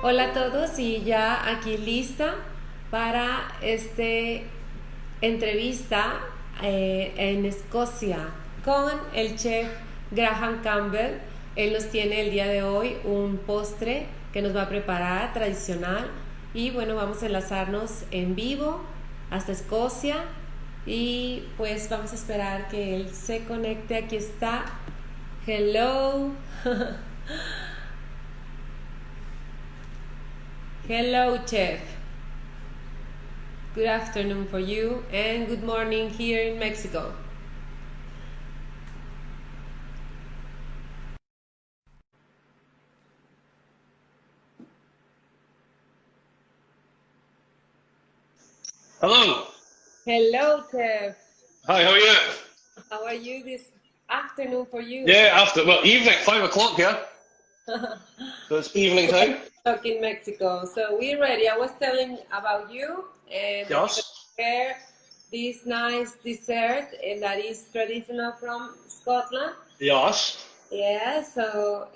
Hola a todos y ya aquí lista para este entrevista en Escocia con el chef Graham Campbell. Él nos tiene el día de hoy un postre que nos va a preparar tradicional y bueno, vamos a enlazarnos en vivo hasta Escocia y pues vamos a esperar que él se conecte. Aquí está. Hello. Hello, chef. Good afternoon for you and good morning here in Mexico. Hello. Hello, chef. Hi, how are you? How are you this afternoon for you? Yeah, well, evening, 5 o'clock, yeah? So it's evening time? Talk in Mexico. So we're ready. I was telling about you and that you're going to Yes. prepare this nice dessert and that is traditional from Scotland. Yes. Yeah, so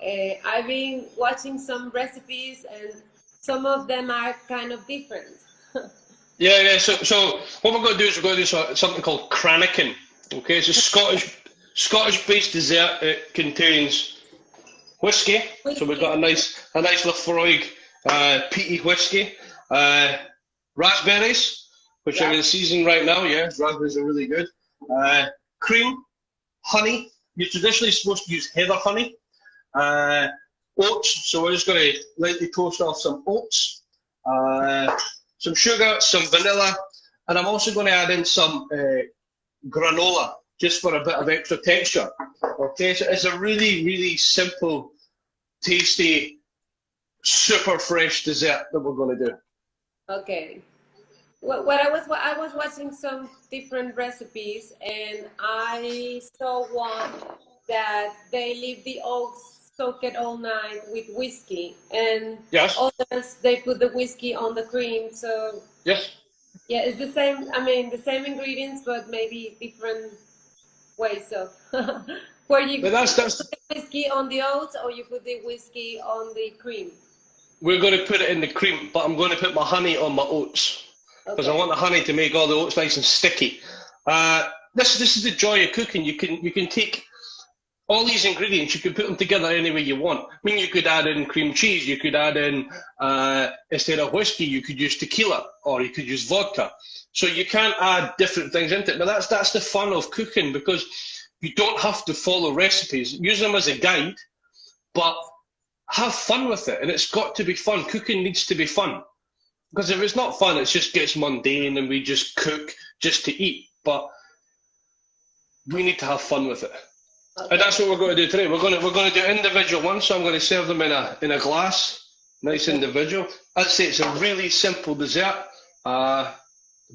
I've been watching some recipes and some of them are kind of different. Yeah. So what we're going to do is we're going to do something called Cranachan. Okay, it's a Scottish-based dessert. It contains whiskey. So we've Whiskey. got a nice Lafroig peaty whiskey. Uh, Raspberries, which are in season right now. Yeah, raspberries are really good. Uh, Cream, honey. You're traditionally supposed to use heather honey. Uh, Oats, so we're just going to lightly toast off some oats, uh, some sugar, some vanilla, and I'm also going to add in some granola just for a bit of extra texture. Okay, so it's a really, really simple, tasty, super fresh dessert that we're going to do. Okay. What I was watching some different recipes and I saw one that they leave the oats soaked all night with whiskey and Yes, others they put the whiskey on the cream. So yes, yeah, it's the same. I mean, the same ingredients, but maybe different ways of where but you that's put the whiskey on the oats or you put the whiskey on the cream. we're going to put it in the cream, but I'm going to put my honey on my oats because I Okay. want the honey to make all the oats nice and sticky. This is the joy of cooking. You can take all these ingredients, you could put them together any way you want. I mean, you could add in cream cheese, you could add in, instead of whiskey, you could use tequila or you could use vodka. So you can add different things into it. But that's the fun of cooking because you don't have to follow recipes. Use them as a guide, but have fun with it. And it's got to be fun. Cooking needs to be fun. Because if it's not fun, it just gets mundane and we just cook just to eat. But we need to have fun with it. And Okay. that's what we're going to do today. We're going to do individual ones. So I'm going to serve them in a glass, nice Okay. individual. I'd say it's a really simple dessert. Uh,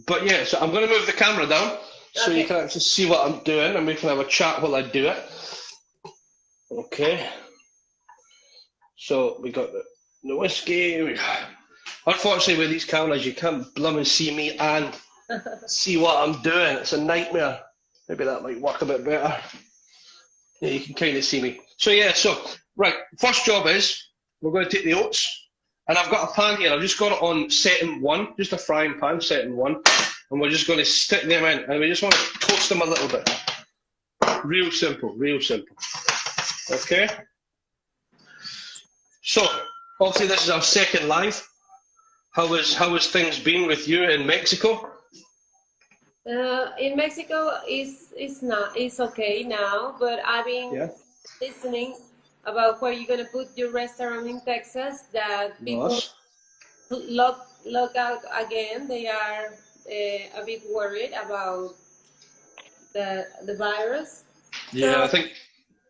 but yeah, so I'm going to move the camera down so you Okay. can actually see what I'm doing, and we can have a chat while I do it. Okay. So we got the whiskey. Unfortunately, with these cameras, you can't blum and see me and see what I'm doing. It's a nightmare. Maybe that might work a bit better. Yeah, you can kind of see me. So yeah, right, first job is we're going to take the oats, and I've got a pan here. I've just got it on setting one, just a frying pan, setting one, and we're just going to stick them in, and we just want to toast them a little bit. Real simple, real simple. Okay. So obviously this is our second live. How has things been with you in Mexico? In Mexico, it's okay now, but I've been Yeah. listening about where you're gonna put your restaurant in Texas. That people Nice. lock out again. They are a bit worried about the virus. Yeah, So I think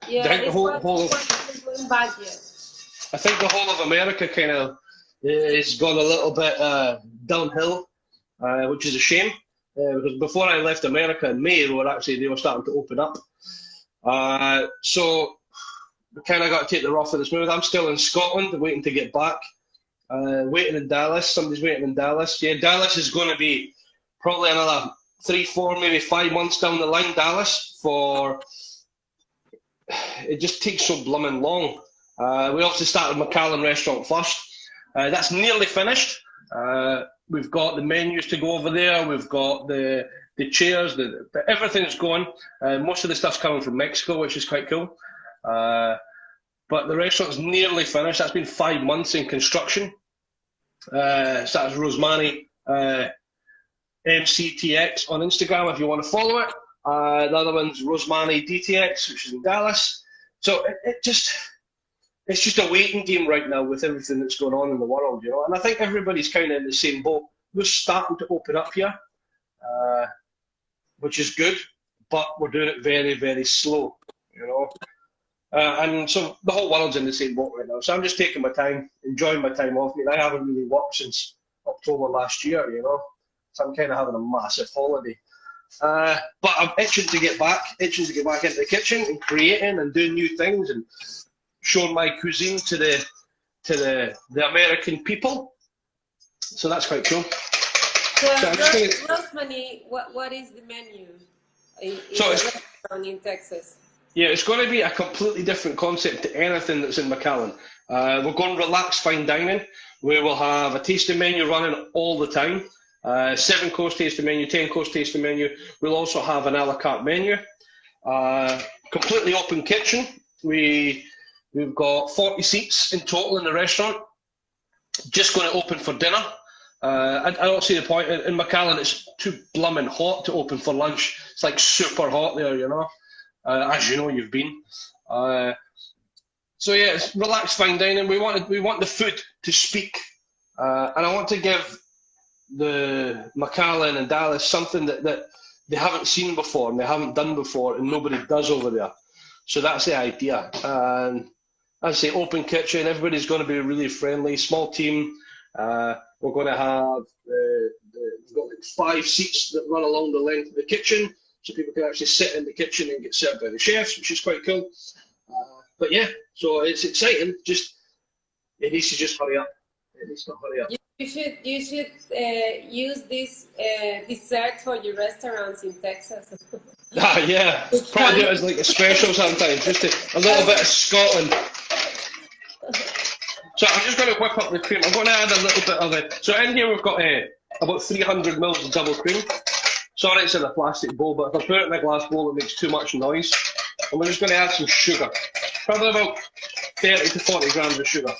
I yeah, think the it's whole what whole of wasn't going back yet. I think the whole of America kind of is gone a little bit downhill, which is a shame. Because before I left America in May, they were starting to open up. So we kind of got to take the rough with the smooth. I'm still in Scotland, waiting to get back. Waiting in Dallas. Somebody's waiting in Dallas. Yeah, Dallas is going to be probably another 3, 4, maybe 5 months down the line. Dallas for it just takes so blooming long. We obviously started McAllen restaurant first. That's nearly finished. We've got the menus to go over there. We've got the chairs. Everything's going. Most of the stuff's coming from Mexico, which is quite cool. But the restaurant's nearly finished. That's been 5 months in construction. So that's Rosemary MCTX on Instagram if you want to follow it. The other one's Rosemary DTX, which is in Dallas. So it's just a waiting game right now with everything that's going on in the world, you know. And I think everybody's kind of in the same boat. We're starting to open up here, which is good, but we're doing it very, very slow, you know. And so the whole world's in the same boat right now. So I'm just taking my time, enjoying my time off. I mean, I haven't really worked since October last year, you know. So I'm kind of having a massive holiday. But I'm itching to get back into the kitchen and creating and doing new things and showing my cuisine to the American people. So that's quite cool. So Rosemary, what is the menu in Texas? Yeah, it's going to be a completely different concept to anything that's in McAllen. We're going relaxed fine dining. We will have a tasting menu running all the time. 7-course tasting menu, 10-course tasting menu. We'll also have an a la carte menu. Completely open kitchen. We've got 40 seats in total in the restaurant. Just going to open for dinner. I don't see the point. In McAllen, it's too blooming hot to open for lunch. It's like super hot there, you know. As you know, you've been. So yeah, it's relaxed fine dining. We want the food to speak, and I want to give the McAllen and Dallas something that they haven't seen before and they haven't done before, and nobody does over there. So that's the idea. And as I say, open kitchen. Everybody's going to be really friendly. Small team. We're going to have we've got like 5 seats that run along the length of the kitchen, so people can actually sit in the kitchen and get served by the chefs, which is quite cool. But yeah, so it's exciting. It needs to just hurry up. It needs to hurry up. You should use this dessert for your restaurants in Texas. Yeah, probably do it as like a special sometimes, just a little bit of Scotland. So I'm just going to whip up the cream. I'm going to add a little bit of it. So in here we've got about 300 mils of double cream. Sorry, it's in a plastic bowl, but if I put it in a glass bowl, it makes too much noise. And we're just going to add some sugar. Probably about 30 to 40 grams of sugar.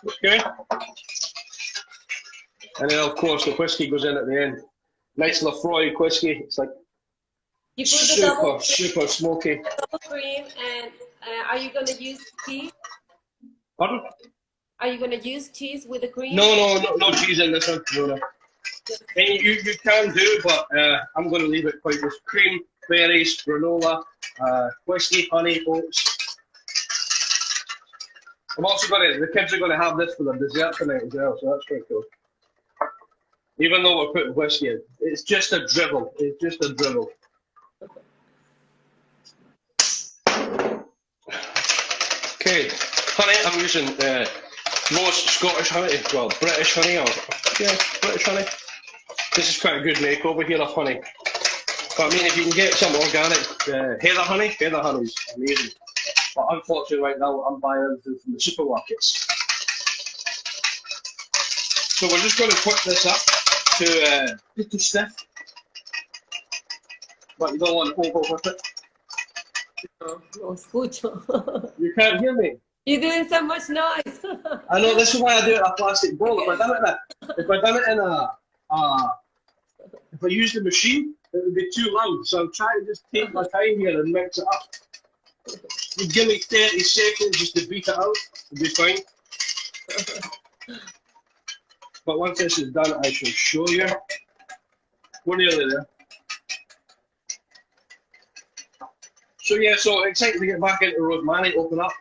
Okay? And then, of course, the whiskey goes in at the end. Nice Lafroy whiskey. It's like you put super smoky. Double cream, and are you going to use cheese? Pardon? Are you going to use cheese with the cream? No cheese in this one. No. And you can do, but I'm going to leave it quite just cream, berries, granola, whiskey, honey, oats. I'm also the kids are going to have this for their dessert tonight as well, so that's pretty cool. Even though we're putting whiskey in, it's just a dribble. It's just a dribble. Okay, honey, I'm using roast Scottish honey, well, British honey, British honey. This is quite a good makeover here of honey. But I mean, if you can get some organic heather honey is amazing. But unfortunately right now, I'm buying everything from the supermarkets. So we're just going to put this up to pretty stiff. But you don't want to overwhip it. No escucho. You can't hear me. You're doing so much noise. I know, this is why I do it in a plastic bowl. If I done it in if I used the machine, it would be too loud. So I'm trying to just take my time here and mix it up. You give me 30 seconds just to beat it out, it'll be fine. But once this is done, I shall show you. We're nearly there. So yeah, so excited to get back into Rosemary, open up.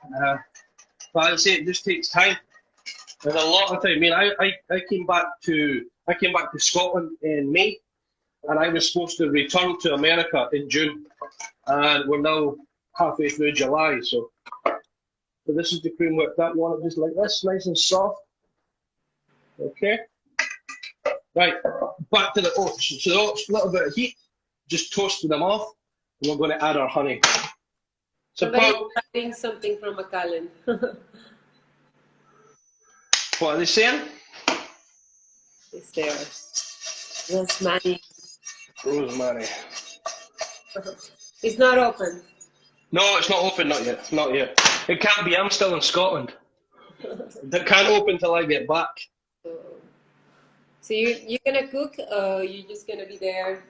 But as I say, it just takes time. There's a lot of time. I mean, I came back to Scotland in May, and I was supposed to return to America in June, and we're now halfway through July. So this is the cream whipped up. You want it just like this, nice and soft. Okay. Right. Back to the oats. So the oats, a little bit of heat, just toasting them off, and we're going to add our honey. So somebody's adding something from McAllen. What are they saying? Is there rosemary? Rosemary. It's not open. No, it's not open, not yet. Not yet. It can't be, I'm still in Scotland. It can't open till I get back. So you're gonna cook, or you're just gonna be there?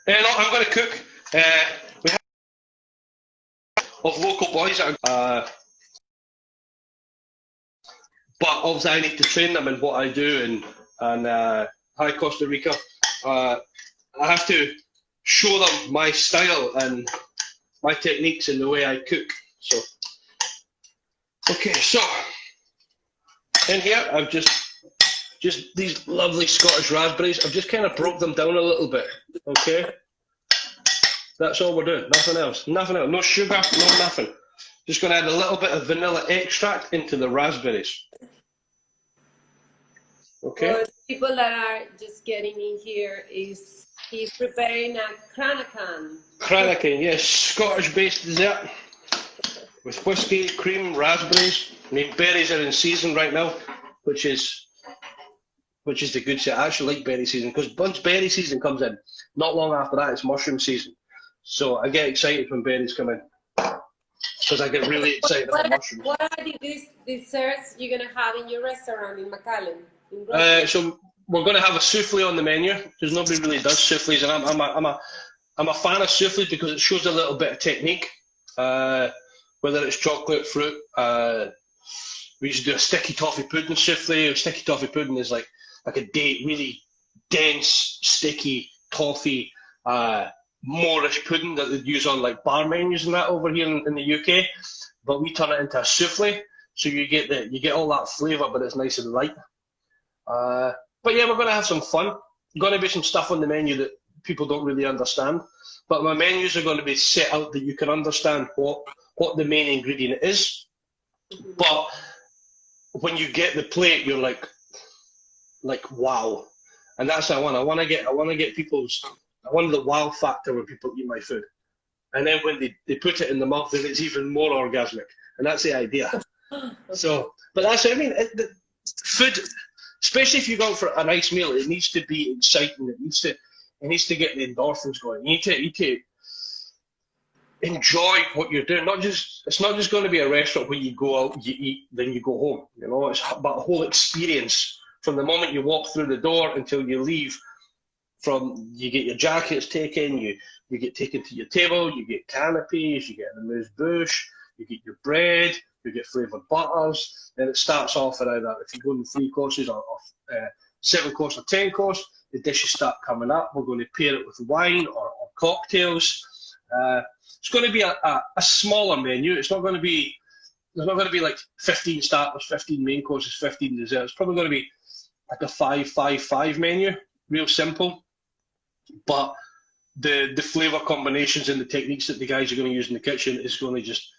No, I'm going to cook. We have of local boys, but obviously I need to train them in what I do, and Hi Costa Rica. I have to show them my style and my techniques in the way I cook. So, okay, so in here I've just these lovely Scottish raspberries. I've just kind of broke them down a little bit. Okay, that's all we're doing. Nothing else. Nothing else. No sugar. No nothing. Just going to add a little bit of vanilla extract into the raspberries. Okay. For people that are just getting in here, he's preparing a Cranachan. Cranachan, yes, Scottish-based dessert with whiskey, cream, raspberries. I mean, berries are in season right now, which is the good shit. I actually like berry season because once berry season comes in, not long after that it's mushroom season. So I get excited when berries come in because I get really excited about mushrooms. What are these desserts you're gonna have in your restaurant in McAllen? So we're going to have a souffle on the menu because nobody really does souffles, and I'm a fan of souffle because it shows a little bit of technique. Whether it's chocolate, fruit, we used to do a sticky toffee pudding souffle. Sticky toffee pudding is like a really dense, sticky toffee, Moorish pudding that they'd use on like bar menus and that over here in the UK. But we turn it into a souffle, so you get all that flavour, but it's nice and light. But yeah, we're going to have some fun. Going to be some stuff on the menu that people don't really understand. But my menus are going to be set out that you can understand what the main ingredient is. But when you get the plate, you're like wow. And that's what I want. I want to get people's. I want the wow factor when people eat my food. And then when they put it in the mouth, then it's even more orgasmic. And that's the idea. So, but that's what I mean. The food. Especially if you go for a nice meal, it needs to be exciting. It needs to get the endorphins going. You need to enjoy what you're doing. It's not just going to be a restaurant where you go out, you eat, then you go home. You know, it's about a whole experience from the moment you walk through the door until you leave. From you get your jackets taken, you get taken to your table, you get canapes, you get an amuse-bouche, you get your bread. You get flavoured butters, then it starts off at either if you go in 3 courses or 7 course or 10 course, the dishes start coming up. We're going to pair it with wine or cocktails. It's going to be a smaller menu. There's not going to be like 15 starters, 15 main courses, 15 desserts. It's probably going to be like a 5-5-5 menu, real simple. But the flavour combinations and the techniques that the guys are going to use in the kitchen is going to just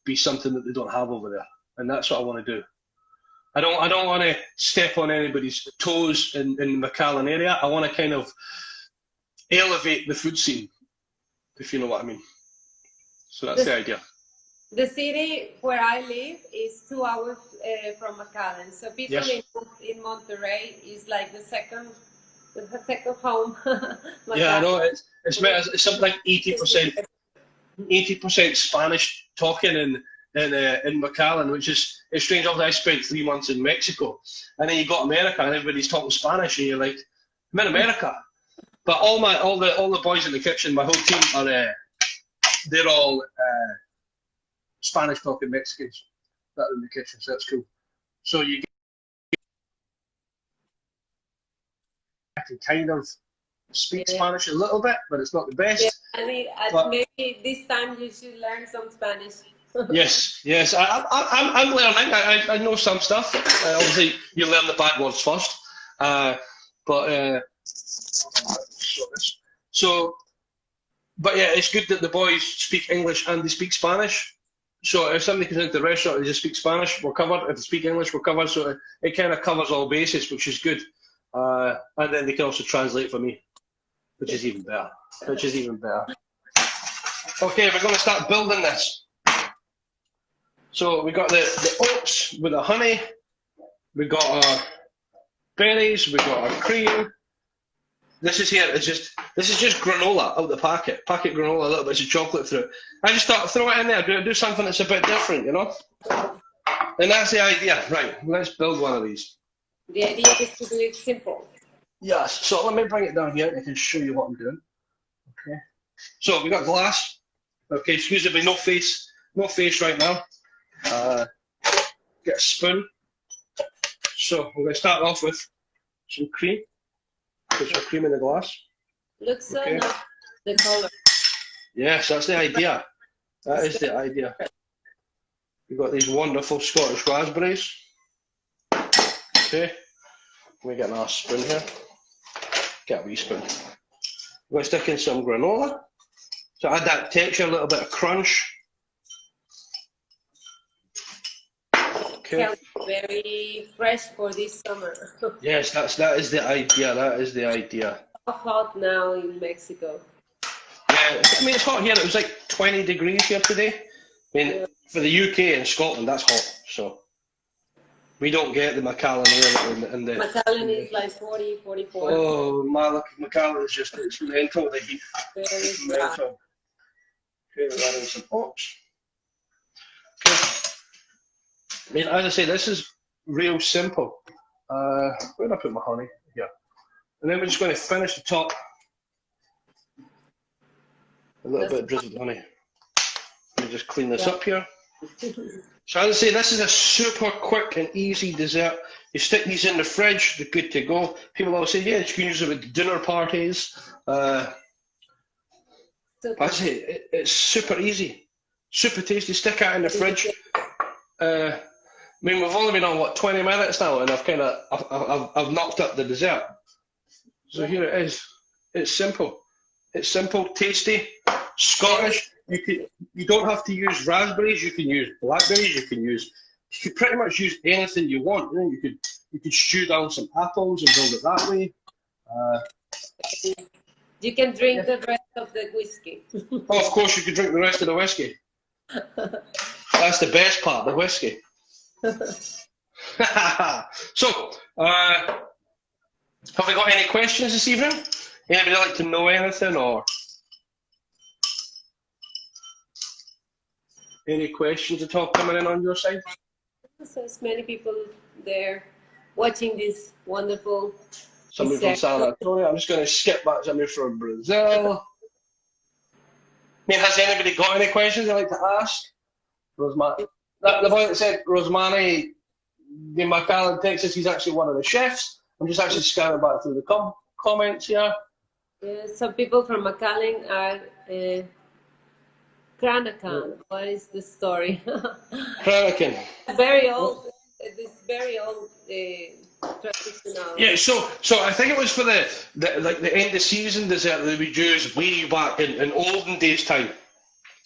be something that they don't have over there, and that's what I want to do. I don't want to step on anybody's toes in the McAllen area. I want to kind of elevate the food scene, if you know what I mean. So that's the idea. The city where I live is 2 hours from McAllen, so people in Monterrey is like the second home. Yeah, I know it's something like 80% Spanish talking in McAllen, which is it's strange. Obviously, I spent 3 months in Mexico, and then you got America, and everybody's talking Spanish, and you're like, I'm in America. But all the boys in the kitchen, my whole team are they're all Spanish talking Mexicans that are in the kitchen, so that's cool. So you can kind of speak Spanish a little bit, but it's not the best. Yeah, maybe this time you should learn some Spanish. Yes. I'm learning. I know some stuff. Obviously, you learn the bad words first. But yeah, it's good that the boys speak English and they speak Spanish. So if somebody comes into the restaurant and they just speak Spanish, we're covered. If they speak English, we're covered. So it kind of covers all bases, which is good. And then they can also translate for me, which is even better. Okay, we're going to start building this. So we got the oats with the honey, We got our berries. We got our cream. This is just granola out of the packet granola, a little bit of chocolate through it. I just thought throw it in there, do something that's a bit different, you know. And that's the idea. Right, let's build one of these. The idea is to do it simple. Yes. So let me bring it down here and I can show you what I'm doing. Okay. So we got glass. Okay. Excuse me, no face right now. Get a spoon. So we're going to start off with some cream. Put some cream in the glass. Looks so nice, the color. Yes, that's the idea. That is the idea. We've got these wonderful Scottish raspberries. Okay. Let me get another spoon here. Get a wee spoon. We're going to stick in some granola. So add that texture, a little bit of crunch. Okay. Very fresh for this summer. Yes, that is the idea. That is the idea. How hot now in Mexico? Yeah, I mean it's hot here. It was like 20 degrees here today. I mean for the UK and Scotland that's hot. So we don't get the Macallan here in the Macallan is like 40, 44. Oh, Macallan is just it's mental the heat. Very mental. Okay, we're adding some oats. Okay. I mean, as I say, this is real simple. Where did I put my honey? Here. And then we're just going to finish the top. A little bit of drizzled honey. Let me just clean this up here. So as I say, this is a super quick and easy dessert. You stick these in the fridge, they're good to go. People always say, yeah, you can use it with dinner parties. But I say, it's super easy. Super tasty. Stick it in the fridge. I mean, we've only been on, 20 minutes now, and I've knocked up the dessert. So here it is. It's simple. It's simple, tasty, Scottish. You don't have to use raspberries. You can use blackberries. You can pretty much use anything you want. You know, you could stew down some apples and build it that way. You can drink the rest of the whiskey. Oh, of course, you could drink the rest of the whiskey. That's the best part, the whiskey. So, have we got any questions this evening? Anybody like to know anything or any questions at all coming in on your side? There's many people there watching this wonderful. Somebody from San Antonio. I'm just going to skip back. Somebody from Brazil. I mean, has anybody got any questions they'd like to ask? Rosemary. The boy that said Rosemary, in Macallan, Texas, he's actually one of the chefs. I'm just actually scanning back through the comments here. Yeah, some people from Macallan are Cranachan. What is the story? Cranachan. Very old. This very old traditional. Yeah, so I think it was for the end of season dessert that we used way back in olden days time.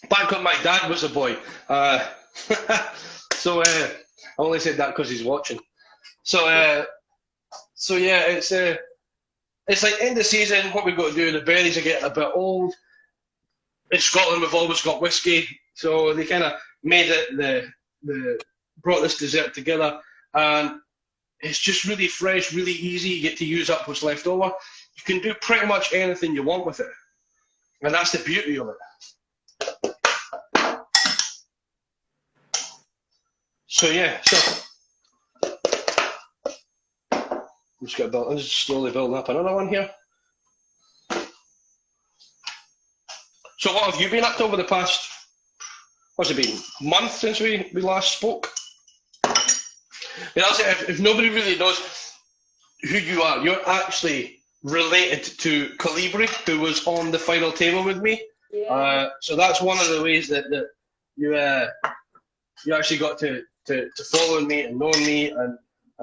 Back when my dad was a boy. So I only said that because he's watching. So yeah, it's like end of season. What we've got to do, the berries are getting a bit old. In Scotland, we've always got whiskey, so they kind of made it. Brought this dessert together, and it's just really fresh, really easy. You get to use up what's left over. You can do pretty much anything you want with it, and that's the beauty of it. So yeah, I'm just slowly building up another one here. So what have you been up to over the past, what's it been, month since we last spoke? If nobody really knows who you are, you're actually related to Colibri, who was on the final table with me. Yeah. So that's one of the ways that you actually got to follow me and know me, and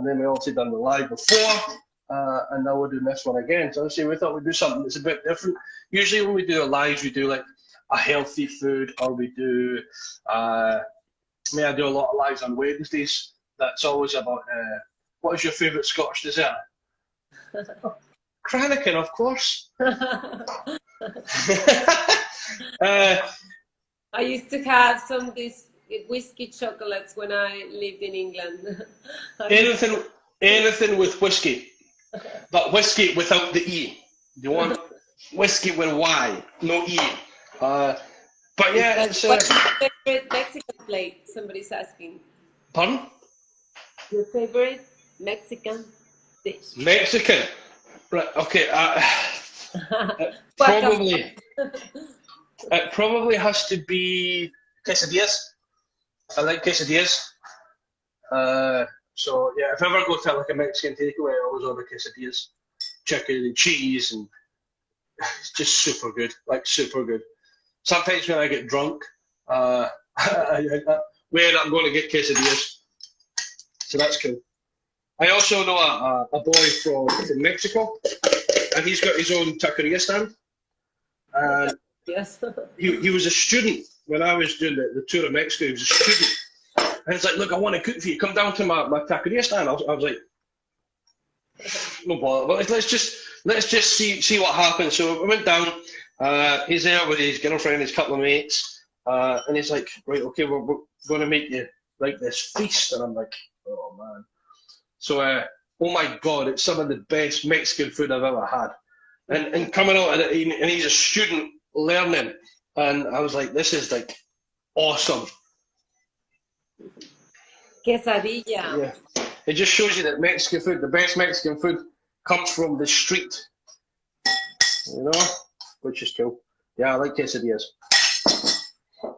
then we also done the live before, and now we're doing this one again. So we thought we'd do something that's a bit different. Usually when we do a live, we do like a healthy food, or we do, I do a lot of lives on Wednesdays. That's always about, what is your favourite Scottish dessert? Cranachan, of course. I used to have some of these whiskey chocolates when I lived in England. Anything with whiskey, but whiskey without the E. You want whiskey with Y, no E. But yeah, it's What's your favorite Mexican plate? Somebody's asking. pardon? Your favorite Mexican dish? Mexican. Right. Okay. Guacamole. Probably. It probably has to be quesadillas. I like quesadillas. So yeah, if I ever go to like a Mexican takeaway, I always order quesadillas, chicken and cheese, and it's just super good. Like super good. Sometimes when I get drunk, we end up going to get quesadillas. So that's cool. I also know a boy from Mexico, and he's got his own taqueria stand. And Yes. he was a student when I was doing the tour of Mexico. He was a student. And it's like, look, I want to cook for you. Come down to my taqueria stand. I was like, no bother. But let's just see what happens. So I went down. He's there with his girlfriend, his couple of mates, and he's like, right, okay, we're going to make you like this feast. And I'm like, oh man. So, oh my God, it's some of the best Mexican food I've ever had. And coming out of it, and he's a student learning, and I was like, this is like awesome. Quesadilla. Yeah, it just shows you that Mexican food, the best Mexican food, comes from the street. You know, which is cool. Yeah, I like quesadillas.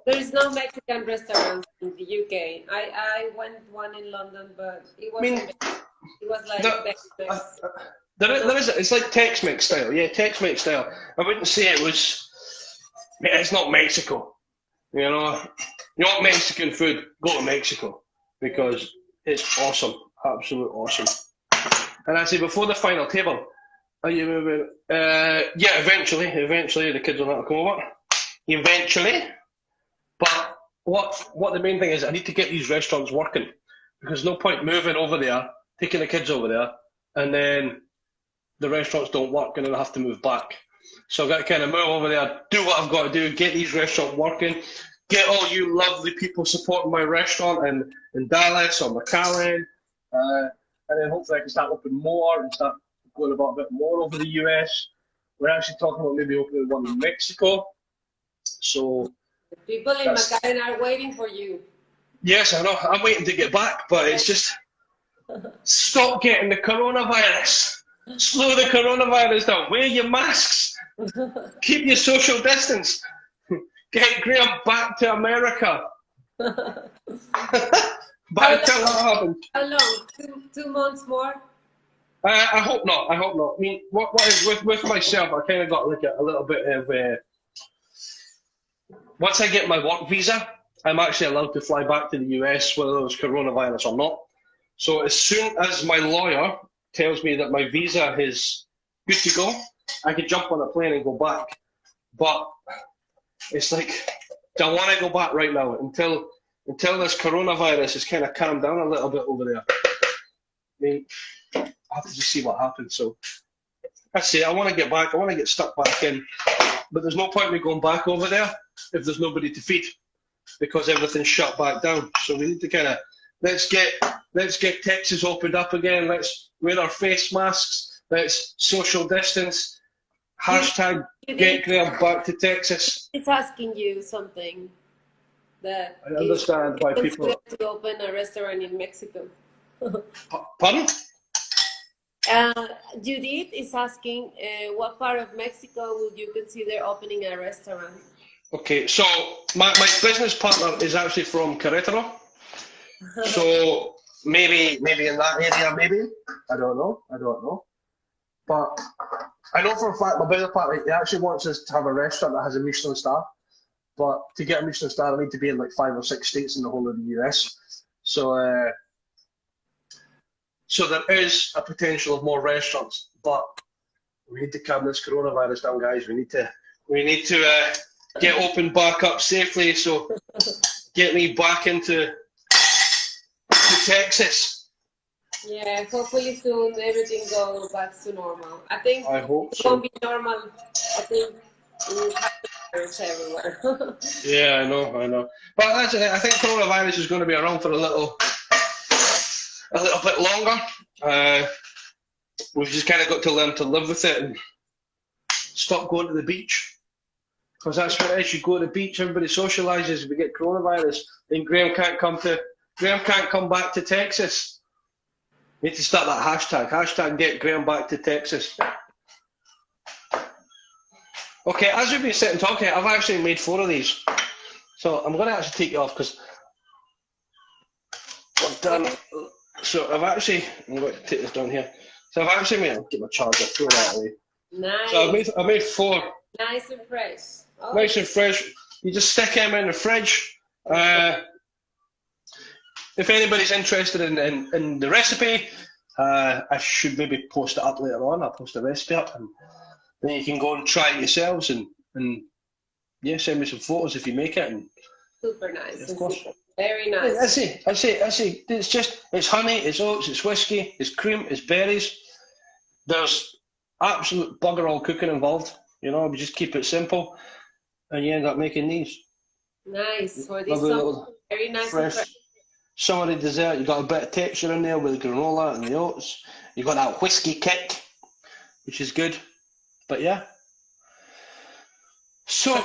There is no Mexican restaurant in the UK. I went one in London, but it wasn't. It was like Tex-Mex. There is. It's like Tex-Mex style. Yeah, Tex-Mex style. I wouldn't say it was. It's not Mexico. You know, you want Mexican food? Go to Mexico because it's awesome, absolute awesome. And I say before the final table, are you moving? Yeah, eventually the kids will not come over. Eventually, but what the main thing is, I need to get these restaurants working because no point moving over there, taking the kids over there, and then the restaurants don't work and then I have to move back. So I've got to kind of move over there, do what I've got to do, get these restaurants working, get all you lovely people supporting my restaurant in Dallas or McAllen, and then hopefully I can start opening more and start going about a bit more over the US. We're actually talking about maybe opening one in Mexico. So people in McAllen are waiting for you. Yes, I know. I'm waiting to get back, but it's just stop getting the coronavirus. Slow the coronavirus down. Wear your masks. Keep your social distance. Get Graham back to America. But until that happens. How long? 2 months more? I hope not. I hope not. I mean, what is with myself, I kind of got like a little bit of. Once I get my work visa, I'm actually allowed to fly back to the US, whether it was coronavirus or not. So as soon as my lawyer tells me that my visa is good to go, I can jump on a plane and go back. But it's like, do I want to go back right now until this coronavirus is kind of calmed down a little bit over there? I mean, I have to just see what happens. So that's it. I want to get back. I want to get stuck back in. But there's no point in me going back over there if there's nobody to feed because everything's shut back down. So we need to kind of let's get Texas opened up again. Let's wear our face masks. Let's social distance. Hashtag get Graham back to Texas. It's asking you something that I understand why people to open a restaurant in Mexico. Pardon? Judith is asking, what part of Mexico would you consider opening a restaurant? Okay, so my business partner is actually from Querétaro. So maybe in that area, maybe. I don't know. But I know for a fact my business partner, he actually wants us to have a restaurant that has a Michelin star. But to get a Michelin star, I need to be in like 5 or 6 states in the whole of the US. So there is a potential of more restaurants, but we need to calm this coronavirus down, guys. We need to get open back up safely. So get me back into Texas. Yeah, hopefully soon everything goes back to normal. I hope it so. won't be normal. I think we'll have virus everywhere. Yeah, I know. But that's it. I think coronavirus is going to be around for a little bit longer. We've just kind of got to learn to live with it and stop going to the beach. Because that's what it is. You go to the beach, everybody socialises. We get coronavirus. Then Graham can't come back to Texas. We need to start that hashtag. Hashtag get Graham back to Texas. Okay, as we've been sitting talking, I've actually made 4 of these. So I'm going to actually take you off because I've done. So I'm going to take this down here. So I've actually made, I'll get my charger, throw that away. Nice. So I made 4. Nice and fresh. Oh. Nice and fresh. You just stick them in the fridge. If anybody's interested in the recipe, I should maybe post it up later on. I'll post the recipe up, and then you can go and try it yourselves, and yeah, send me some photos if you make it. And super nice. yeah, of course. Very nice. I see. It's honey, it's oats, it's whiskey, it's cream, it's berries. There's absolute bugger all cooking involved. You know, we just keep it simple, and you end up making these. Nice for this summer. Very nice. Fresh summery dessert. You got a bit of texture in there with the granola and the oats. You got that whiskey kick, which is good. But yeah. So,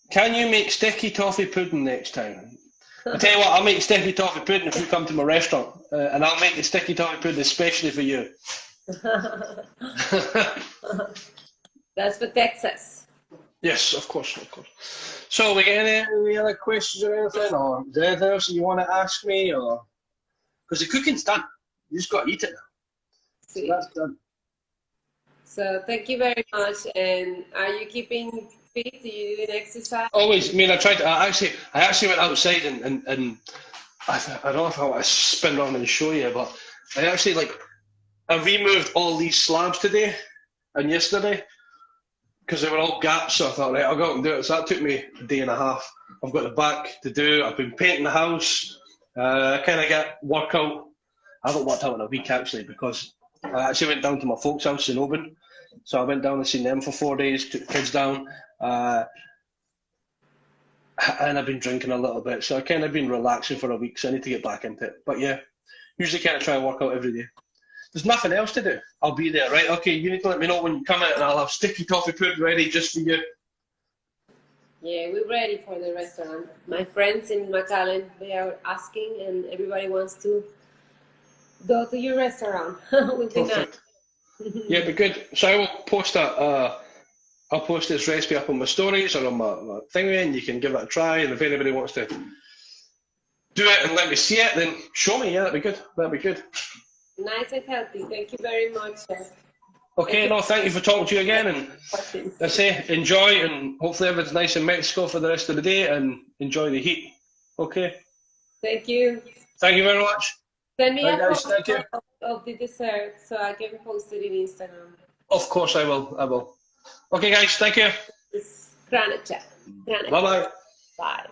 can you make sticky toffee pudding next time? I'll tell you what, I'll make sticky toffee pudding if you come to my restaurant, and I'll make the sticky toffee pudding especially for you. That's for Texas. Yes, of course. So, we get any other questions or anything, or is there anything else you want to ask me, or because the cooking's done, you just got to eat it now. So that's done. So, thank you very much. And are you keeping fit? Do you do an exercise? Always. I mean, I actually went outside and I don't know if I want to spin around and show you, but I removed all these slabs today and yesterday because they were all gaps. So I thought, right, I'll go out and do it. So that took me a day and a half. I've got the back to do. I've been painting the house. I kind of get workout. I haven't worked out in a week actually because I actually went down to my folks' house in Oban. So I went down and seen them for 4 days, took the kids down. And I've been drinking a little bit. So I've kind of been relaxing for a week. So I need to get back into it. But yeah, usually kind of try and work out every day. There's nothing else to do. I'll be there, right? Okay, you need to let me know when you come out and I'll have sticky toffee pudding ready just for you. Yeah, we're ready for the restaurant. My friends in McAllen, they are asking and everybody wants to go to your restaurant. Will be nice. Yeah, it'd be good. So I will post I'll post this recipe up on my stories or on my thingy, and you can give it a try. And if anybody wants to do it and let me see it, then show me. Yeah, that'd be good. That'd be good. Nice and healthy. Thank you very much, Chef. Okay, thank you for talking to you again. And I say enjoy, and hopefully everything's nice in Mexico for the rest of the day, and enjoy the heat. Okay. Thank you. Thank you very much. Send me a photo of the dessert so I can post it in Instagram. Of course I will. Okay, guys, thank you. It's Cranachan. Bye-bye. Bye.